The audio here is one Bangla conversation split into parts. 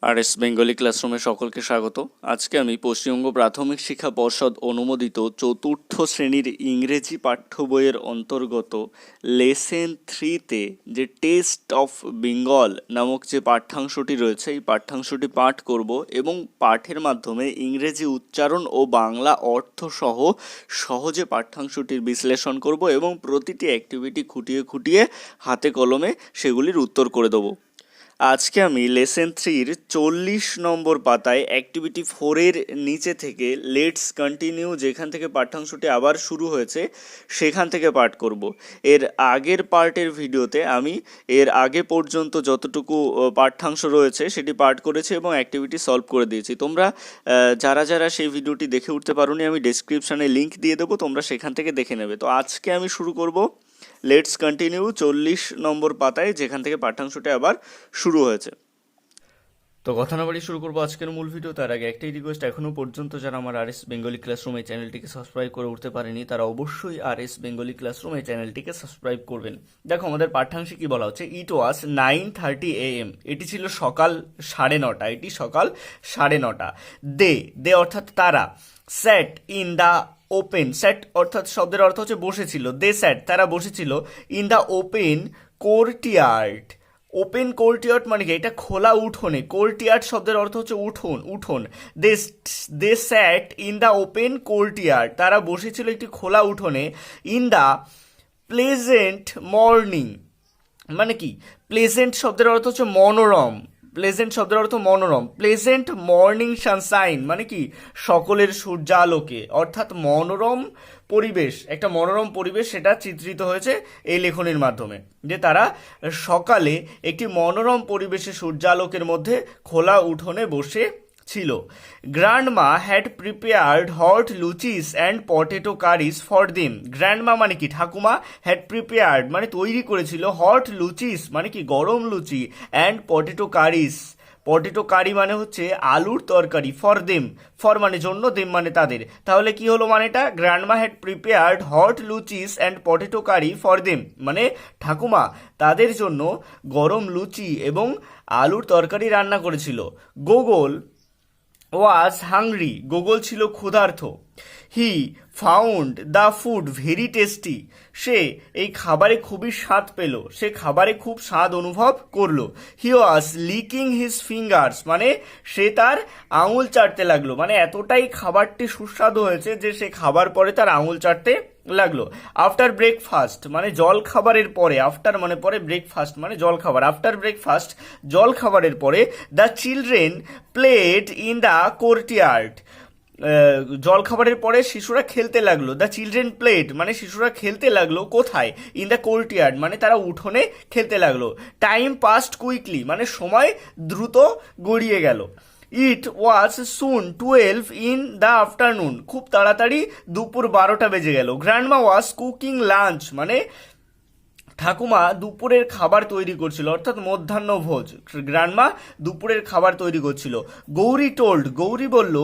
আরএস বেঙ্গলি ক্লাসরুমে সকলকে স্বাগত। আজকে আমি পশ্চিমবঙ্গ প্রাথমিক শিক্ষা পর্ষদ অনুমোদিত চতুর্থ শ্রেণীর ইংরেজি পাঠ্য বইয়ের অন্তর্গত লেসেন 3-তে যে টেস্ট অফ বেঙ্গল নামক যে পাঠ্যাংশটি রয়েছে এই পাঠ্যাংশটি পাঠ করব এবং পাঠের মাধ্যমে ইংরেজি উচ্চারণ ও বাংলা অর্থ সহ সহজে পাঠ্যাংশটির বিশ্লেষণ করব এবং প্রতিটি অ্যাক্টিভিটি খুঁটিয়ে খুঁটিয়ে হাতে কলমে সেগুলির উত্তর করে দেবো। আজকে আমি লেসন 3-র 40 নম্বর পাতায় অ্যাক্টিভিটি 4-এর নিচে থেকে লেটস কন্টিনিউ যেখান থেকে পাঠ্যাংশটি আবার শুরু হয়েছে সেখান থেকে পাঠ করব। এর আগের পার্টের ভিডিওতে আমি এর আগে পর্যন্ত যতটুকু পাঠ্যাংশ রয়েছে সেটি পাঠ করেছি এবং অ্যাক্টিভিটি সলভ করে দিয়েছি। তোমরা যারা যারা সেই ভিডিওটি দেখে উঠতে পারোনি আমি ডেসক্রিপশানে লিঙ্ক দিয়ে দেবো, তোমরা সেখান থেকে দেখে নেবে। তো আজকে আমি শুরু করব লেটস কন্টিনিউ 40 নম্বর পাতায় যেখান থেকে পাঠ্যাংশটি আবার শুরু হয়েছে। তো কথা না বাড়ি শুরু করবো আজকের মূল ভিডিও। তার আগে একটাই রিকোয়েস্ট, এখনও পর্যন্ত যারা আমার আরএস বেঙ্গলি ক্লাসরুম এই চ্যানেলটিকে সাবস্ক্রাইব করে উঠতে পারেনি তারা অবশ্যই আরএস বেঙ্গলি ক্লাসরুম এই চ্যানেলটিকে সাবস্ক্রাইব করবেন। দেখো আমাদের পাঠ্যাংশে কি বলা হচ্ছে, ইট ওয়াজ 9:30 AM, এটি ছিল সকাল 9:30, এটি সকাল 9:30। দে অর্থাৎ তারা, স্যাট ইন দ্য ওপেন, স্যাট অর্থাৎ শব্দের অর্থ হচ্ছে বসেছিল, দে স্যাট তারা বসেছিল, in the open courtyard. Open courtyard মানে কি, এটা খোলা উঠোনে, কোর্টইয়ার্ড শব্দের অর্থ হচ্ছে উঠোন। দে স্যাট ইন দ্য ওপেন কোর্টইয়ার্ড, তারা বসেছিল একটি খোলা উঠোনে, ইন দ্য প্লেজেন্ট মর্নিং মানে কি, প্লেজেন্ট শব্দের অর্থ হচ্ছে মনোরম, প্লেজেন্ট শব্দের অর্থ মনোরম, প্লেজেন্ট মর্নিং সানশাইন মানে কি সকলের সূর্যালোকে, অর্থাৎ মনোরম পরিবেশ, একটা মনোরম পরিবেশ সেটা চিত্রিত হয়েছে এই লেখনের মাধ্যমে, যে তারা সকালে একটি মনোরম পরিবেশে সূর্যালোকের মধ্যে খোলা উঠোনে বসে ছিল। Grandma had prepared hot luchis and potato curries for them. Grandma মানে কি ঠাকুমা, হ্যাড প্রিপেয়ার্ড মানে তৈরি করেছিল, হট লুচিস মানে কি গরম লুচি, অ্যান্ড পটেটো কারিজ, পটেটো কারি মানে হচ্ছে আলুর তরকারি, ফর দেম, ফর মানে জন্য, দেম মানে তাদের। তাহলে কি হলো মানেটা, grandma had prepared hot luchis and potato curry for them মানে ঠাকুমা তাদের জন্য গরম লুচি এবং আলুর তরকারি রান্না করেছিল। গোগল ওয়াজ হাংরি, গোগল ছিল ক্ষুধার্ত। He found the food very tasty, সে এই খাবারে খুবই স্বাদ পেল, সে খাবারে খুব স্বাদ অনুভব করলো। হি ওয়াজ লিকিং হিজ ফিঙ্গার্স মানে সে তার আঙুল চাটতে লাগলো, মানে এতটাই খাবারটি সুস্বাদু হয়েছে যে সে খাবার পরে তার আঙুল চাটতে লাগলো। আফটার ব্রেকফাস্ট মানে জল খাবারের পরে, আফটার মানে পরে, ব্রেকফাস্ট মানে জল খাবার, আফটার ব্রেকফাস্ট জল খাবারের পরে, the children played in the courtyard, জল খাবারের পরে শিশুরা খেলতে লাগলো। দ্য চিলড্রেন প্লেড মানে শিশুরা খেলতে লাগলো কোথায়, ইন দ্য কোর্টইয়ার্ড মানে তারা উঠোনে খেলতে লাগলো। টাইম পাস্ট কুইকলি মানে সময় দ্রুত গড়িয়ে গেল। ইট ওয়াজ সুন 12 ইন দ্য আফটারনুন, খুব তাড়াতাড়ি দুপুর 12টা বেজে গেল। গ্র্যান্ডমা ওয়াজ কুকিং লাঞ্চ মানে ঠাকুমা দুপুরের খাবার তৈরি করছিল, অর্থাৎ মধ্যাহ্ন ভোজ, গ্র্যান্ডমা দুপুরের খাবার তৈরি করছিল। গৌরী টোল্ড, গৌরী বলল,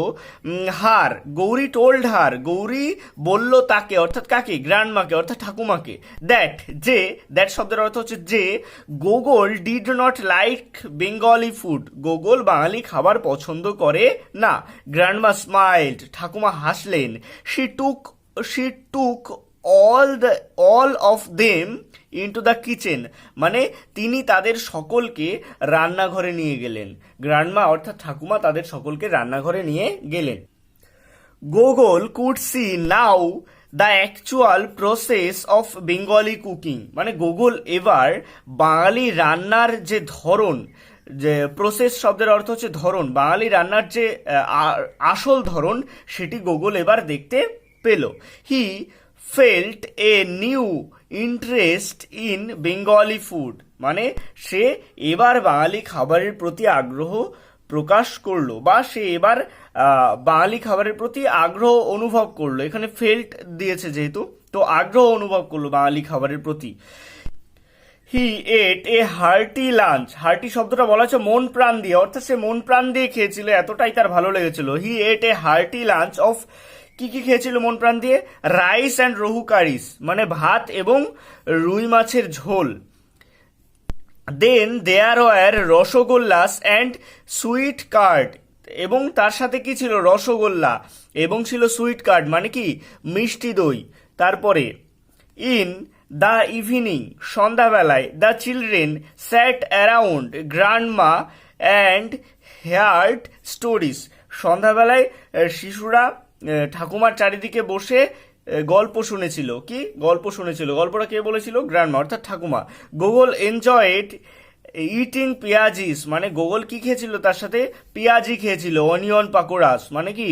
হার, গৌরী টোল্ড হার, গৌরী বলল তাকে, অর্থাৎ কাকে, গ্র্যান্ডমাকে অর্থাৎ ঠাকুমাকে, দ্যাট যে, দ্যাট শব্দের অর্থ হচ্ছে যে, Gogol did not like Bengali food, Gogol বাঙালি খাবার পছন্দ করে না। গ্র্যান্ডমা স্মাইল্ড, ঠাকুমা হাসলেন। She took all of them into the kitchen মানে তিনি তাদের সকলকে রান্নাঘরে নিয়ে গেলেন। গ্র্যান্ডমা অর্থাৎ ঠাকুমা তাদের সকলকে রান্নাঘরে নিয়ে গেলেন। Gogol could see now the actual process of Bengali cooking মানে গোগল এবার বাঙালি রান্নার যে ধরন, যে প্রসেস শব্দের অর্থ হচ্ছে ধরন, বাঙালি রান্নার যে আসল ধরন সেটি গোগল এবার দেখতে পেল। He felt a new interest in Bengali food মানে সে এবার বাঙালি খাবারের প্রতি আগ্রহ প্রকাশ করলো, বা সে এবার বাঙালি খাবারের প্রতি আগ্রহ অনুভব করলো, এখানে ফেল্ট দিয়েছে যেহেতু, তো আগ্রহ অনুভব করলো বাঙালি খাবারের প্রতি। হি এট এ হার্টি লাঞ্চ, হার্টি শব্দটা বলা হচ্ছে মন প্রাণ দিয়ে, অর্থাৎ সে মন প্রাণ দিয়ে খেয়েছিল, এতটাই তার ভালো লেগেছিল। হি এট এ হার্টি লাঞ্চ অফ, কি কি খেয়েছিল মন প্রাণ দিয়ে, রাইস অ্যান্ড রহু কারিস মানে ভাত এবং রুই মাছের ঝোল। Then there were rasgullas and sweet curd, এবং তার সাথে কি ছিল, রসগোল্লা এবং ছিল সুইট কার্ড মানে কি মিষ্টি দই। তারপরে ইন দ্য ইভিনিং, সন্ধ্যাবেলায়, the children sat around grandma and heard stories, সন্ধ্যাবেলায় শিশুরা ঠাকুমার চারিদিকে বসে গল্প শুনেছিল। কি গল্প শুনেছিল? গল্পটা কে বলেছিল? গ্র্যান্ডমা অর্থাৎ ঠাকুমা। গোগল এনজয়েড ইটিং পেঁয়াজিস, মানে গোগল কি খেয়েছিল তার সাথে? পেঁয়াজি খেয়েছিল। অনিয়ন পাকোড়াস মানে কি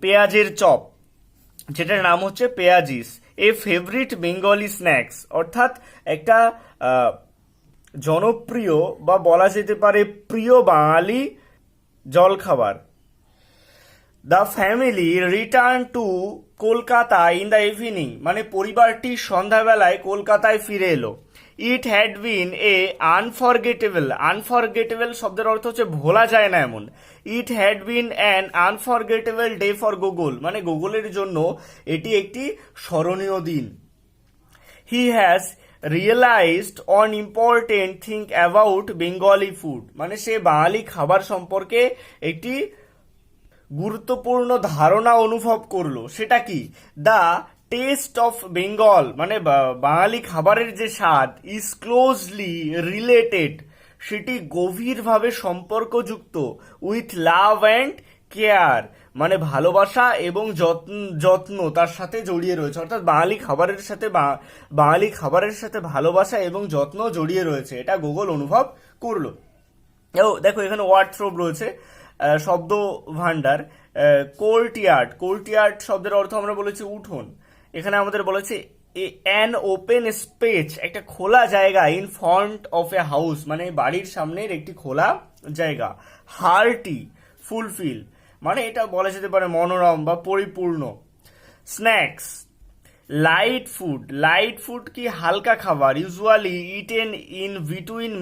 পেঁয়াজের চপ, যেটার নাম হচ্ছে পেঁয়াজিস। এ ফেভারিট বেঙ্গলি স্ন্যাক্স, অর্থাৎ একটা জনপ্রিয় বা বলা যেতে পারে প্রিয় বাঙালি জলখাবার। The family return to Kolkata in the evening, মানে পরিবারটি সন্ধ্যাবেলায় কলকাতায় ফিরে এলো। It had been a unforgettable, unforgettable শব্দের অর্থ হচ্ছে ভোলা যায় না এমন। It had been an unforgettable day for Google, মানে গুগলের জন্য এটি একটি স্মরণীয় দিন। He has realised on important thing about Bengali food, মানে সে বাঙালি খাবার সম্পর্কে একটি গুরুত্বপূর্ণ ধারণা অনুভব করলো। সেটা কি? দ্য টেস্ট অফ বেঙ্গল, মানে বাঙালি খাবারের যে স্বাদ, ইজ ক্লোজলি রিলেটেড, সেটি গভীরভাবে সম্পর্কযুক্ত উইথ লাভ অ্যান্ড কেয়ার, মানে ভালোবাসা এবং যত্ন তার সাথে জড়িয়ে রয়েছে। অর্থাৎ বাঙালি খাবারের সাথে ভালোবাসা এবং যত্ন জড়িয়ে রয়েছে, এটা গুগল অনুভব করলো। দেখো এখানে ওয়ার্ড থ্রোব রয়েছে, শব্দ ভান্ডার। কোর্টইয়ার্ড, কোর্টইয়ার্ড শব্দের অর্থ আমরা বলেছি উঠোন। এখানে আমাদের বলেছে অ্যান ওপেন স্পেস, একটা খোলা জায়গা, in front of a house, মানে বাড়ির সামনের একটি খোলা জায়গা। হার্টি, ফুলফিল, মানে এটা বলা যেতে পারে মনোরম বা পরিপূর্ণ। Snacks, light food, light food কি হালকা খাবার, usually eaten in between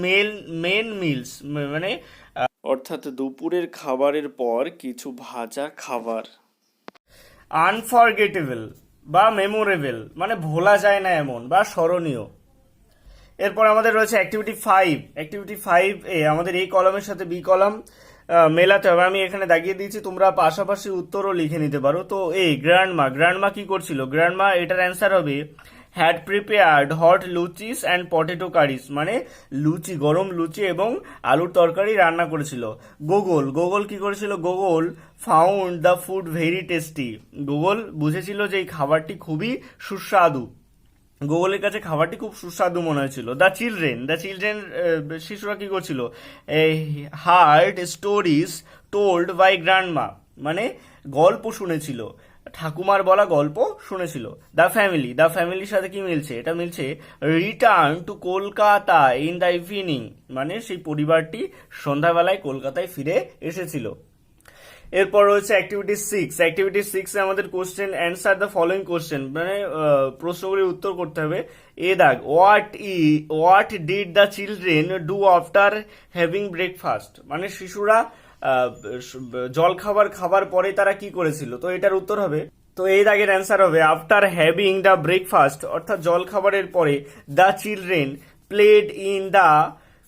main meals, মানে অর্থাৎ দুপুরের খাবারের পর কিছু ভাজা খাবার। আনফরগেটেবল বা মেমোরেবল, মানে ভোলা যায় না এমন বা স্মরণীয়। এরপর আমাদের রয়েছে অ্যাক্টিভিটি 5। অ্যাক্টিভিটি 5 এ আমাদের এই কলামের সাথে বি কলাম মেলাতে হবে। আমি এখানে দাগিয়ে দিয়েছি, তোমরা পাশাপাশি উত্তরও লিখে নিতে পারো। তো এই গ্র্যান্ডমা, গ্র্যান্ডমা কি করছিল? গ্র্যান্ডমা, এটার অ্যান্সার হবে had prepared hot luchis and potato curries, মানে লুচি, গরম লুচি এবং আলুর তরকারি রান্না করেছিল। গুগল, গুগল কি করেছিল? Google found the food very tasty, Google বুঝেছিল যে এই খাবারটি খুবই সুস্বাদু, গুগলের কাছে খাবারটি খুব সুস্বাদু মনে হয়েছিল। দ্য চিলড্রেন, দ্য চিলড্রেন শিশুরা কি করছিল? Heard stories told by grandma, মানে গল্প শুনেছিল, ঠাকুমার বলা গল্প শুনেছিল। দ্য ফ্যামিলি, দ্য ফ্যামিলির সাথে কি মিলছে? এটা মিলছে return to Kolkata in the evening, মানে সেই পরিবারটি সন্ধ্যাবেলায় কলকাতায় ফিরে এসেছিল। এরপর রয়েছে অ্যাক্টিভিটি 6। অ্যাক্টিভিটি 6 এ আমাদের question answer the following question, মানে প্রশ্নগুলির উত্তর করতে হবে। এ দাগ, what did the children do after having breakfast, মানে শিশুরা জলখাবার খাবার পরে তারা কি করেছিল? তো এটার উত্তর হবে, তো এই দাগের অ্যান্সার হবে আফটার হ্যাভিং দ্য ব্রেকফাস্ট, অর্থাৎ জলখাবারের পরে the children played in the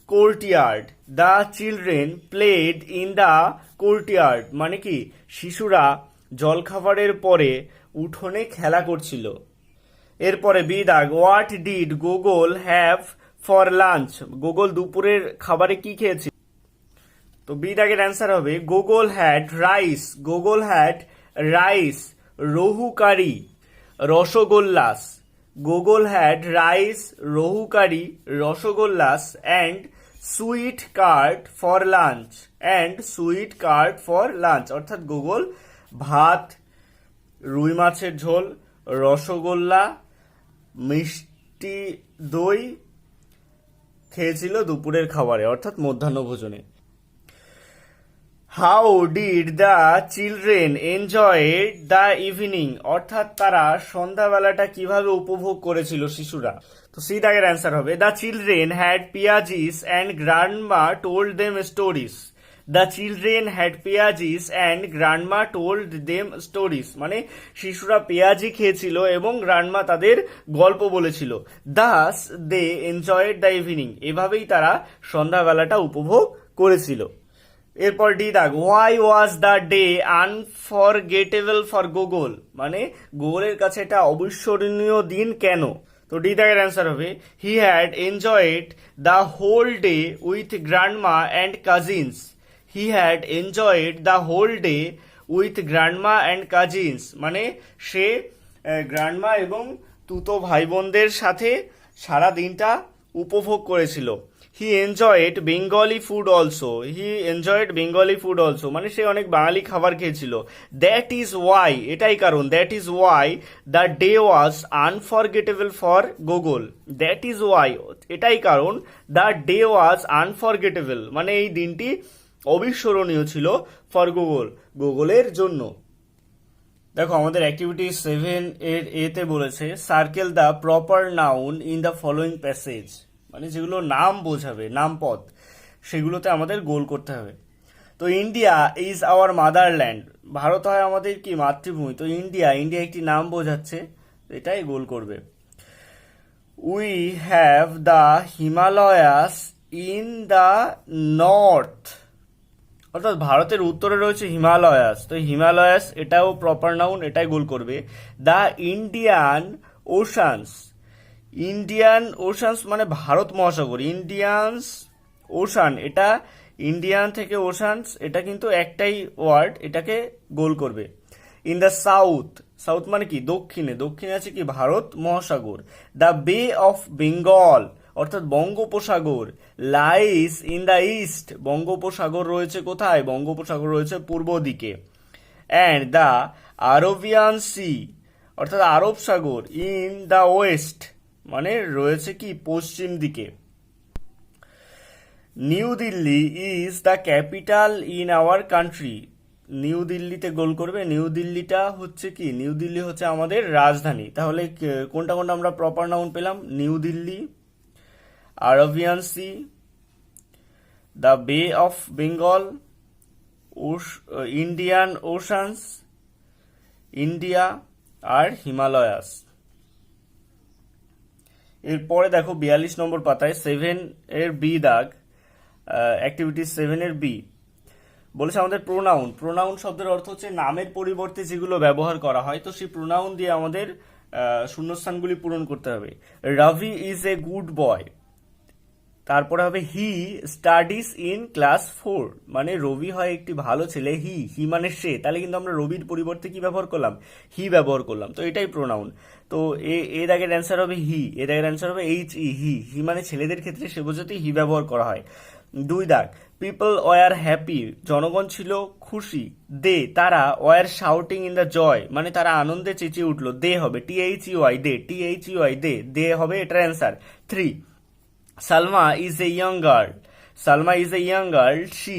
courtyard, the children played in the courtyard, মানে কি শিশুরা জলখাবারের পরে উঠোনে খেলা করছিল। এরপরে বি দাগ, what did Google have for lunch, Google দুপুরের খাবারে কি খেয়েছিল? তো বি দাগের অ্যান্সার হবে Google had rice, Google had rice, rohu curry, rasgullas, Google had rice, rohu curry, rasgullas and sweet curd for lunch, and sweet curd for lunch, অর্থাৎ গুগল ভাত, রুই মাছের ঝোল, রসগোল্লা, মিষ্টি দই খেয়েছিল দুপুরের খাবারে, অর্থাৎ মধ্যাহ্ন ভোজনে। How did the children enjoy the evening, অর্থাৎ তারা সন্ধ্যাবেলাটা কিভাবে উপভোগ করেছিল শিশুরা? তো সি দাগের অ্যান্সার হবে the children had piyajis and grandma told them stories, the children had peyajis and grandma told them stories, মানে শিশুরা পেঁয়াজি খেয়েছিল এবং গ্র্যান্ডমা তাদের গল্প বলেছিল। Thus they enjoyed the evening, এভাবেই তারা সন্ধ্যাবেলাটা উপভোগ করেছিল। এরপর ডি দাগ, why was the day unforgettable for Google, মানে গুগলের কাছে এটা অবিস্মরণীয় দিন কেন? তো ডি দাগের অ্যান্সার হবে he had enjoyed the whole day with grandma and cousins. He had enjoyed the whole day with grandma and cousins, মানে সে গ্র্যান্ডমা এবং তুতো ভাই বোনদের সাথে সারা দিনটা উপভোগ করেছিল। হি এনজয়েড বেঙ্গলি ফুড অলসো, হি এনজয়েড বেঙ্গলি ফুড অলসো, মানে সে অনেক বাঙালি খাবার খেয়েছিল। দ্যাট ইজ ওয়াই, এটাই কারণ, that is why the day was unforgettable for Google. That is Y, এটাই কারণ, দ্য ডে ওয়াজ আনফরগেটেবল, মানে এই দিনটি অবিস্মরণীয় ছিল ফর গুগল, গুগলের জন্য। দেখো আমাদের অ্যাক্টিভিটি 7 এর এতে বলেছে circle the proper noun in the following passage, মানে যেগুলো নাম বোঝাবে, নামপদ, সেগুলোতে আমাদের গোল করতে হবে। তো India is our motherland, Bharat হয় আমাদের কি মাতৃভূমি, তো ইন্ডিয়া, ইন্ডিয়া একটি নাম বোঝাচ্ছে, এটাই গোল করবে। We have the Himalayas in the north, অর্থাৎ ভারতের উত্তরে রয়েছে হিমালয়াস, তো হিমালয়াস এটাও প্রপার নাউন, এটাই গোল করবে। The Indian oceans, Indian oceans মানে ভারত মহাসাগর, ইন্ডিয়ানস ওশান, এটা ইন্ডিয়ান থেকে ওশানস, এটা কিন্তু একটাই ওয়ার্ড, এটাকে গোল করবে। ইন দ্য সাউথ, সাউথ মানে কি দক্ষিণে, দক্ষিণে আছে কি ভারত মহাসাগর। দ্য বে অফ বেঙ্গল, অর্থাৎ বঙ্গোপসাগর। লাইস ইন দ্য ইস্ট, বঙ্গোপসাগর রয়েছে কোথায়, বঙ্গোপসাগর রয়েছে পূর্ব দিকে। অ্যান্ড দ্য আরবিয়ান সি, অর্থাৎ আরব সাগর, ইন দ্য ওয়েস্ট, মানে রয়েছে কি পশ্চিম দিকে। New Delhi is the capital in our country, new দিল্লিতে গোল করবে। নিউ দিল্লিটা হচ্ছে কি, নিউ দিল্লি হচ্ছে আমাদের রাজধানী। তাহলে কোনটা কোনটা আমরা প্রপার নাউন পেলাম? New Delhi, Arabian Sea, the Bay of Bengal, Indian Oceans, India আর হিমালয়াস। এরপরে দেখো 42 নম্বর পাতায় 7 এর বি দাগ, অ্যাক্টিভিটি 7 এর বি বলেছে আমাদের প্রোনাউন। প্রোনাউন শব্দের অর্থ হচ্ছে নামের পরিবর্তে যেগুলো ব্যবহার করা হয়, তো সেই প্রোনাউন দিয়ে আমাদের শূন্যস্থানগুলি পূরণ করতে হবে। রবি ইজ এ গুড বয়, তারপরে হবে হি স্টাডিজ ইন ক্লাস 4, মানে রবি হয় একটি ভালো ছেলে। হি, হি মানে সে, তাহলে কিন্তু আমরা রবির পরিবর্তে কি ব্যবহার করলাম? হি ব্যবহার করলাম, তো এটাই প্রোনাউন। তো এর আগের অ্যান্সার হবে হি, এর আগের অ্যান্সার হবে এইচ ই, হি, হি মানে ছেলেদের ক্ষেত্রে সে বোঝাতে হি ব্যবহার করা হয়। 2 দাগ, পিপল ওয়ার হ্যাপি, জনগণ ছিল খুশি। দে, তারা, were shouting in the joy, মানে তারা আনন্দে চেঁচিয়ে উঠলো। দে হবে THEY, দে, THEY, দে, দে হবে এটার answer. 3, Salma is a young girl, Salma is a young girl, she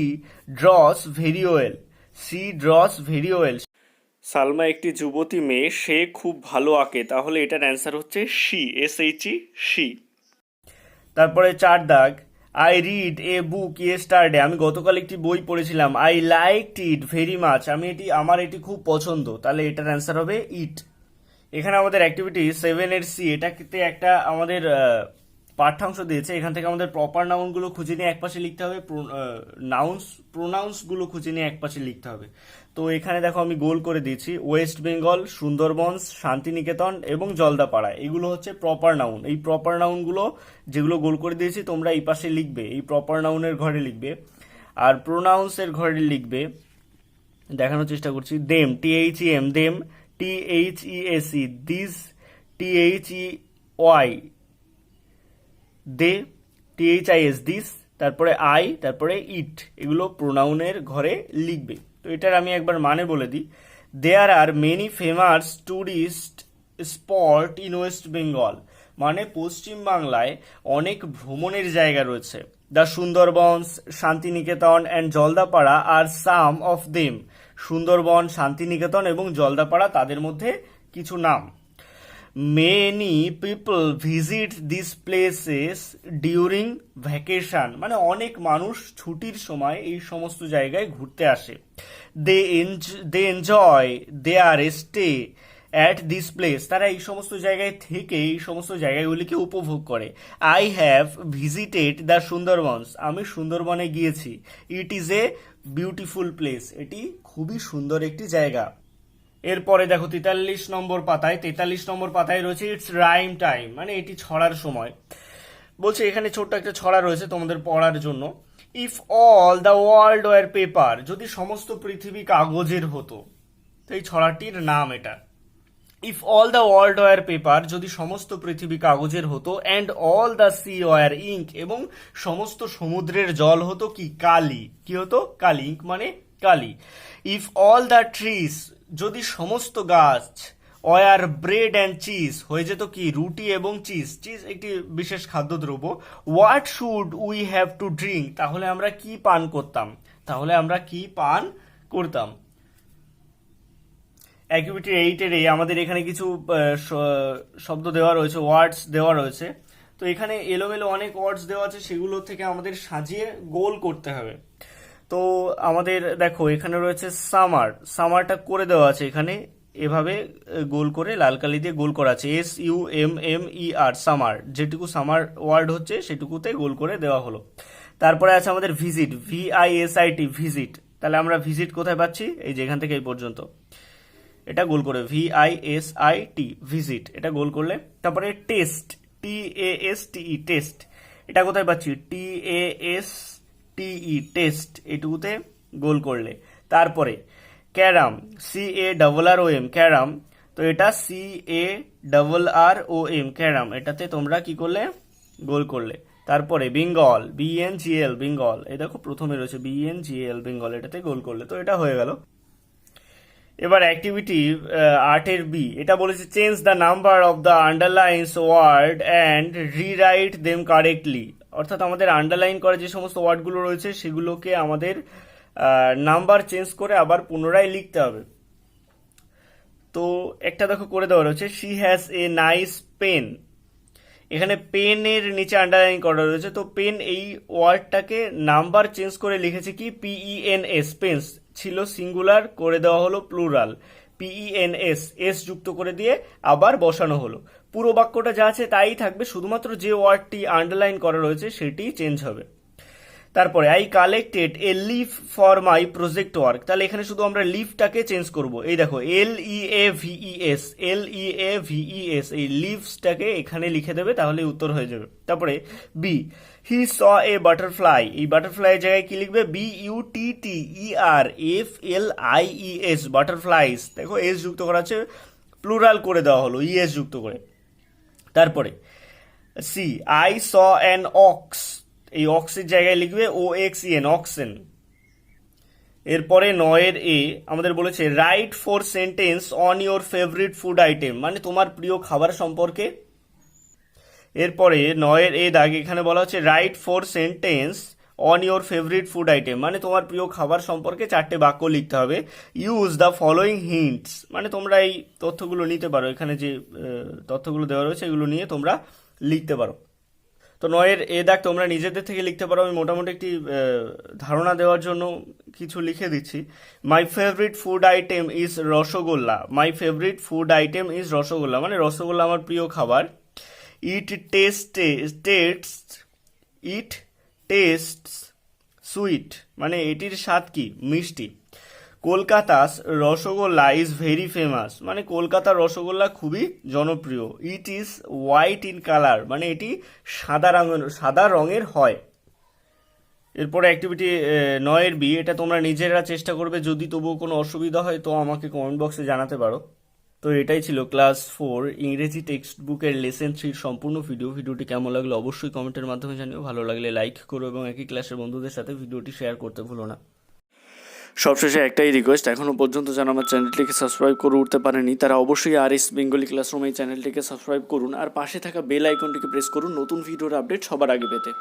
draws very well, she draws very well, Salma একটি যুবতী মেয়ে, সে খুব ভালো আঁকে, তাহলে এটার অ্যান্সার হচ্ছে শি, SHE, শি। তারপরে 4 দাগ, I read a book yesterday, আমি গতকাল একটি বই পড়েছিলাম। I liked it very much, আমার এটি খুব পছন্দ, তাহলে এটার অ্যান্সার হবে ইট। এখানে আমাদের অ্যাক্টিভিটি 7 এর সি, এটাতে একটা আমাদের পাঠ্যাংশ দিয়েছে, এখান থেকে আমাদের প্রপার নাউনগুলো খুঁজে নিয়ে একপাশে লিখতে হবে, প্রোনাউন্সগুলো খুঁজে নিয়ে একপাশে লিখতে হবে। তো এখানে দেখো আমি গোল করে দিয়েছি, ওয়েস্ট বেঙ্গল, সুন্দরবনস, শান্তিনিকেতন এবং জলদাপাড়া, এগুলো হচ্ছে প্রপার নাউন। এই প্রপার নাউনগুলো যেগুলো গোল করে দিয়েছি তোমরা এই পাশে লিখবে, এই প্রপার নাউনের ঘরে লিখবে। আর প্রোনাউন্সের ঘরে লিখবে, দেখানোর চেষ্টা করছি, them, THEM, them, THESE, this, THEY, they, THIS, this, তারপরে আই, তারপরে ইট, এগুলো প্রোনাউনের ঘরে লিখবে। তো এটার আমি একবার মানে বলে দিই, there are many famous tourist spot in West Bengal, মানে পশ্চিম বাংলায় অনেক ভ্রমণের জায়গা রয়েছে। The Sundarbans, Shantiniketan and Jaldapara are some of them, Sundarban, Shantiniketan এবং জলদাপাড়া তাদের মধ্যে কিছু নাম। Many people visit this places during vacation, মানে অনেক মানুষ ছুটির সময় এই সমস্ত জায়গায় ঘুরতে আসে। They enjoy their stay at this place, তারা এই সমস্ত জায়গায় থেকে এই সমস্ত জায়গাগুলিকে উপভোগ করে। I have visited the Sundarbans, আমি সুন্দরবনে গিয়েছি। It is a beautiful place, এটি খুবই সুন্দর একটি জায়গা। এরপরে দেখো 43 নম্বর পাতায় রয়েছে ইটস রাইম টাইম, মানে এটি ছড়ার সময়। বলছে এখানে ছোট্ট একটা ছড়া রয়েছে তোমাদের পড়ার জন্য। If all the world war paper, যদি সমস্ত পৃথিবী কাগজের হতো, তো এই ছড়াটির নাম এটা। If all the world war paper, যদি সমস্ত পৃথিবী কাগজের হতো, and all the sea were ink, এবং সমস্ত সমুদ্রের জল হতো কি কালি। কি হতো? কালি। ইঙ্ক মানে কালি। ইফ অল দ্য ট্রিজ, যদি সমস্ত গাছ, ওয়ার ব্রেড অ্যান্ড চিজ, হয়ে যেত কি রুটি এবং চিজ। চিজ একটি বিশেষ খাদ্যদ্রব্য। What should we have to drink, তাহলে আমরা কি পান করতাম? অ্যাক্টিভিটি 8-এর আমাদের এখানে কিছু শব্দ দেওয়া রয়েছে, ওয়ার্ডস দেওয়া রয়েছে। তো এখানে এলোমেলো অনেক ওয়ার্ডস দেওয়া আছে, সেগুলো থেকে আমাদের সাজিয়ে গোল করতে হবে। তো আমাদের দেখো এখানে রয়েছে সামারটা করে দেওয়া আছে এখানে, এভাবে গোল করে লাল কালি দিয়ে গোল করা আছে। SUMMER, সামার, যেটুকু সামার ওয়ার্ড হচ্ছে সেটুকুতে গোল করে দেওয়া হলো। তারপরে আছে আমাদের ভিজিট, VISIT, ভিজিট। তাহলে আমরা ভিজিট কোথায় পাচ্ছি? এই যে এখান থেকে এই পর্যন্ত, এটা গোল করে VISIT, ভিজিট, এটা গোল করলে। তারপরে টেস্ট, TASTE, টেস্ট, এটা কোথায় পাচ্ছি? TASTE, টেস্ট, এটুকুতে গোল করলে। তারপরে ক্যারাম, CARROM, ক্যারাম, তো এটা CARROM, ক্যারাম, এটাতে তোমরা কি করলে? গোল করলে। তারপরে বেঙ্গল, BNGL, বেঙ্গল, এই দেখো প্রথমে রয়েছে BNGL, বেঙ্গল, এটাতে গোল করলে। তো এটা হয়ে গেল। এবার অ্যাক্টিভিটি 8-এর B, এটা বলেছে change the number of the underlines word and rewrite them correctly, অর্থাৎ আমাদের আন্ডারলাইন করা যে সমস্ত ওয়ার্ডগুলো রয়েছে সেগুলোকে আমাদের নাম্বার চেঞ্জ করে আবার পুনরায় লিখতে হবে। তো একটা দেখো করে দেওয়া রয়েছে, she has a nice pen, এখানে পেনের নিচে আন্ডারলাইন করা রয়েছে। তো পেন এই ওয়ার্ডটাকে নাম্বার চেঞ্জ করে লিখেছে কি PENS, পেন্স ছিল সিঙ্গুলার, করে দেওয়া হলো প্লুরাল, PENS, এস যুক্ত করে দিয়ে আবার বসানো হলো। পুরো বাক্যটা যা আছে তাই থাকবে, শুধুমাত্র যে ওয়ার্ডটি আন্ডারলাইন করা রয়েছে সেটি চেঞ্জ হবে। তারপরে I collected a leaf for my project work, তাহলে এখানে শুধু আমরা লিফটাকে চেঞ্জ করব। এই দেখো LEAVES, এই লিভসটাকে এখানে লিখে দেবে, তাহলে উত্তর হয়ে যাবে। তারপরে B, he saw a butterfly, এই বাটারফ্লাই জায়গায় কি লিখবে? BUTTERFLIES, বাটারফ্লাইস, দেখো এস যুক্ত করা আছে, প্লুরাল করে দেওয়া হলো ES যুক্ত করে। তারপরে C, I saw an ox, এই অক্সের জায়গায় লিখবে OXEN, অক্সেন। এরপরে 9-এর A আমাদের বলেছে right 4 sentence on your favourite food item, মানে তোমার প্রিয় খাবার সম্পর্কে। এরপরে 9-এর A দাগ, এখানে বলা হচ্ছে right 4 sentence on your favourite food item, মানে তোমার প্রিয় খাবার সম্পর্কে 4টে বাক্য লিখতে হবে। ইউজ দ্য ফলোয়িং হিন্টস, মানে তোমরা এই তথ্যগুলো নিতে পারো, এখানে যে তথ্যগুলো দেওয়া রয়েছে এগুলো নিয়ে তোমরা লিখতে পারো। তো 9-এর A দাগ তোমরা নিজেদের থেকে লিখতে পারো, আমি মোটামুটি একটি ধারণা দেওয়ার জন্য কিছু লিখে দিচ্ছি। My favourite food item is rasgulla, my favourite food item is rasgulla, মানে রসগোল্লা আমার প্রিয় খাবার। ইট টেস্টস সুইট, মানে এটির স্বাদ কি? মিষ্টি। কলকাতাস রসগোল্লা ইজ ভেরি ফেমাস, মানে কলকাতার রসগোল্লা খুবই জনপ্রিয়। It is white in colour, মানে এটি সাদা রঙের হয়। এরপরে অ্যাক্টিভিটি 9-এর B, এটা তোমরা নিজেরা চেষ্টা করবে, যদি তবুও কোনো অসুবিধা হয় তো আমাকে কমেন্ট বক্সে জানাতে পারো। তো এটাই ছিল ক্লাস 4 ইংরেজি টেক্সট বুকের লেসন 3 সম্পূর্ণ ভিডিওটি কেমন লাগলো অবশ্যই কমেন্টের মাধ্যমে জানিও। ভালো লাগলে লাইক করো এবং একই ক্লাসের বন্ধুদের সাথে ভিডিওটি শেয়ার করতে ভুলো না। সবশেষে একটাই রিকোয়েস্ট, এখনও পর্যন্ত যারা আমার চ্যানেলটিকে সাবস্ক্রাইব করে উঠতে পারেনি তারা অবশ্যই RS বেঙ্গলি ক্লাসরুম এই চ্যানেলটিকে সাবস্ক্রাইব করুন আর পাশে থাকা বেল আইকনটিকে প্রেস করুন নতুন ভিডিওর আপডেট সবার আগে পেতে।